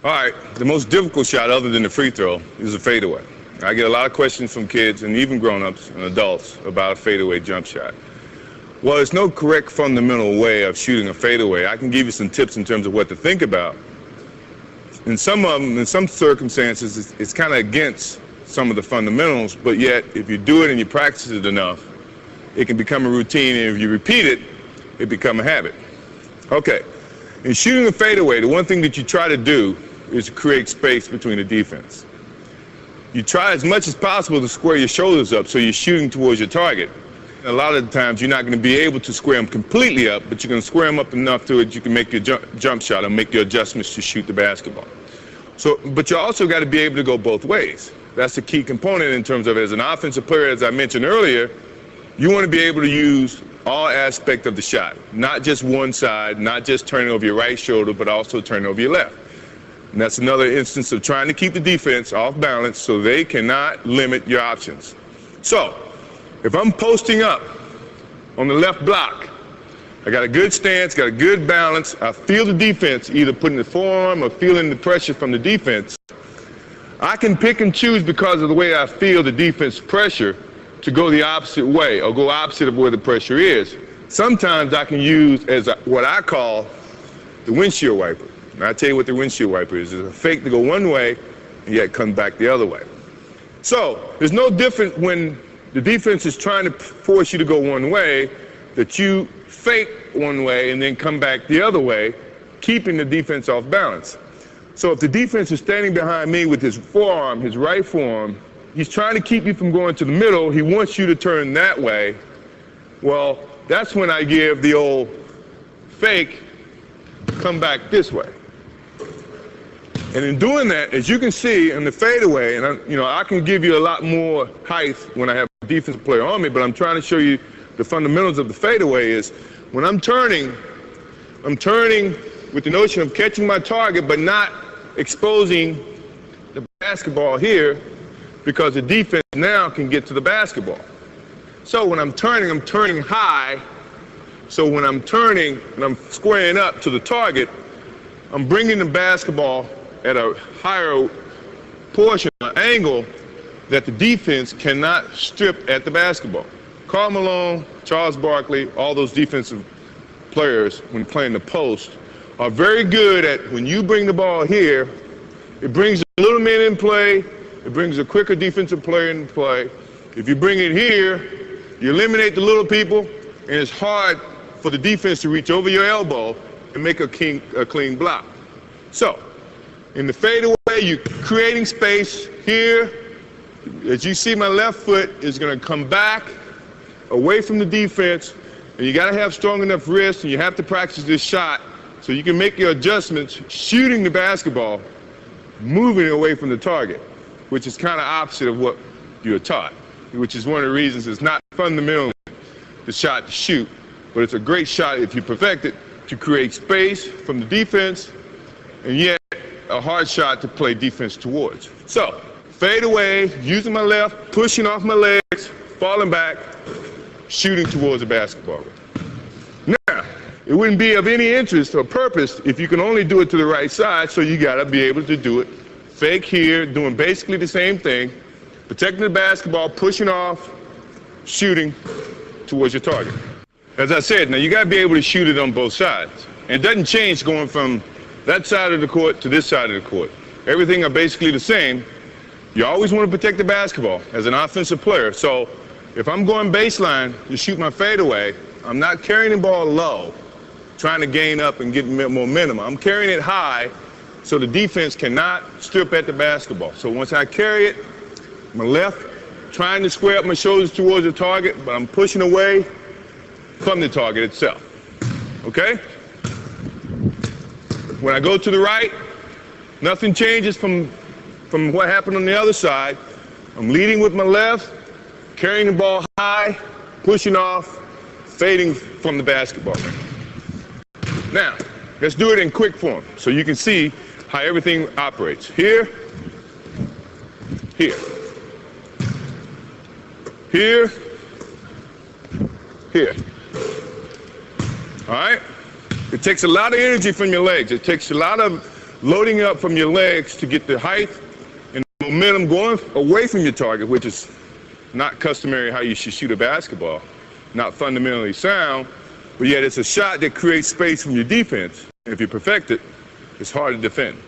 All right, the most difficult shot other than the free throw is a fadeaway. I get a lot of questions from kids and even grown-ups and adults about a fadeaway jump shot. Well, there's no correct fundamental way of shooting a fadeaway. I can give you some tips in terms of what to think about. In some of them, in some circumstances, it's kind of against some of the fundamentals, but yet if you do it and you practice it enough, it can become a routine, and if you repeat it, it becomes a habit. Okay, in shooting a fadeaway, the one thing that you try to do is to create space between the defense. You try as much as possible to square your shoulders up so you're shooting towards your target. A lot of the times you're not going to be able to square them completely up, but you're going to square them up enough to it you can make your jump shot and make your adjustments to shoot the basketball. So, but you also got to be able to go both ways. That's the key component in terms of, as an offensive player, as I mentioned earlier, you want to be able to use all aspects of the shot, not just one side, not just turning over your right shoulder, but also turning over your left. And that's another instance of trying to keep the defense off balance so they cannot limit your options. So, if I'm posting up on the left block, I got a good stance, got a good balance, I feel the defense either putting the forearm or feeling the pressure from the defense, I can pick and choose because of the way I feel the defense pressure to go the opposite way or go opposite of where the pressure is. Sometimes I can use as what I call the windshield wiper. And I'll tell you what the windshield wiper is. It's a fake to go one way and yet come back the other way. So there's no difference when the defense is trying to force you to go one way, that you fake one way and then come back the other way, keeping the defense off balance. So if the defense is standing behind me with his forearm, his right forearm, he's trying to keep you from going to the middle, he wants you to turn that way, well, that's when I give the old fake, come back this way. And in doing that, as you can see in the fadeaway, and I can give you a lot more height when I have a defensive player on me, but I'm trying to show you the fundamentals of the fadeaway is when I'm turning with the notion of catching my target but not exposing the basketball here because the defense now can get to the basketball. So when I'm turning high. So when I'm turning and I'm squaring up to the target, I'm bringing the basketball at a higher portion, an angle that the defense cannot strip at the basketball. Karl Malone, Charles Barkley, all those defensive players, when playing the post, are very good at when you bring the ball here, it brings a little man in play, it brings a quicker defensive player in play. If you bring it here, you eliminate the little people, and it's hard for the defense to reach over your elbow and make a clean block. So, in the fadeaway, you're creating space here. As you see, my left foot is going to come back away from the defense, and you got to have strong enough wrists, and you have to practice this shot so you can make your adjustments, shooting the basketball, moving it away from the target, which is kind of opposite of what you're taught, which is one of the reasons it's not fundamentally the shot to shoot, but it's a great shot if you perfect it to create space from the defense, and yet a hard shot to play defense towards. So, fade away, using my left, pushing off my legs, falling back, shooting towards the basketball. Now, it wouldn't be of any interest or purpose if you can only do it to the right side, so you gotta be able to do it fake here, doing basically the same thing, protecting the basketball, pushing off, shooting towards your target. As I said, now you gotta be able to shoot it on both sides. And it doesn't change going from that side of the court to this side of the court. Everything are basically the same. You always want to protect the basketball as an offensive player. So if I'm going baseline to shoot my fadeaway, I'm not carrying the ball low, trying to gain up and get momentum. I'm carrying it high so the defense cannot strip at the basketball. So once I carry it, my left, trying to square up my shoulders towards the target, but I'm pushing away from the target itself. Okay? When I go to the right, nothing changes from what happened on the other side. I'm leading with my left, carrying the ball high, pushing off, fading from the basketball. Now, let's do it in quick form so you can see how everything operates. Here, here, here, here. All right? It takes a lot of energy from your legs. It takes a lot of loading up from your legs to get the height and momentum going away from your target, which is not customary how you should shoot a basketball, not fundamentally sound, but yet it's a shot that creates space from your defense. If you perfect it, it's hard to defend.